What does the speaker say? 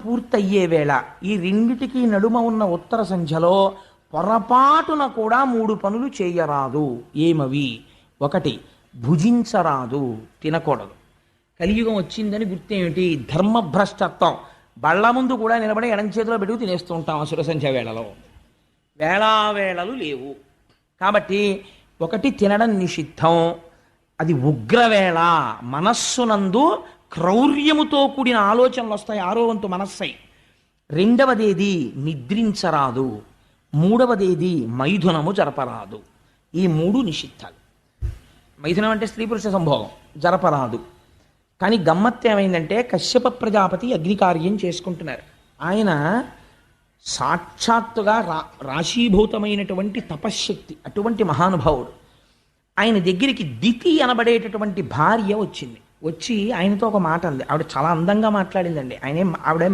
పూర్తయ్యే వేళ ఈ రెండిటికి నడుమ ఉన్న ఉత్తర సంధ్యలో పొరపాటున కూడా 3 పనులు చేయరాదు. ఏమవి? ఒకటి, భుజించరాదు, తినకూడదు. కలియుగం వచ్చిందని గుర్తేమిటి? ధర్మభ్రష్టత్వం. బళ్ళ ముందు కూడా నిలబడి ఎడం చేతిలో పెట్టుకు తినేస్తూ ఉంటాం అసుర సంధ్య వేళలో. వేళావేళలు లేవు. కాబట్టి ఒకటి, తినడం నిషిద్ధం. అది ఉగ్రవేళ. మనస్సునందు క్రౌర్యముతో కూడిన ఆలోచనలు వస్తాయి. ఆరో వంతు మనస్సై. రెండవదేది నిద్రించరాదు. మూడవదేది మైథునము జరపరాదు. ఈ 3 నిషిద్ధాలు. మైథునం అంటే స్త్రీ పురుష సంభోగం, జరపరాదు. కానీ గమ్మత్తు ఏమైందంటే కశ్యప ప్రజాపతి అగ్నికార్యం చేసుకుంటున్నారు. ఆయన సాక్షాత్తుగా రాశీభూతమైనటువంటి తపశ్శక్తి, అటువంటి మహానుభావుడు. ఆయన దగ్గరికి దితి అనబడేటటువంటి భార్య వచ్చింది. వచ్చి ఆయనతో ఒక మాట అంది. ఆవిడ చాలా అందంగా మాట్లాడిందండి. ఆవిడ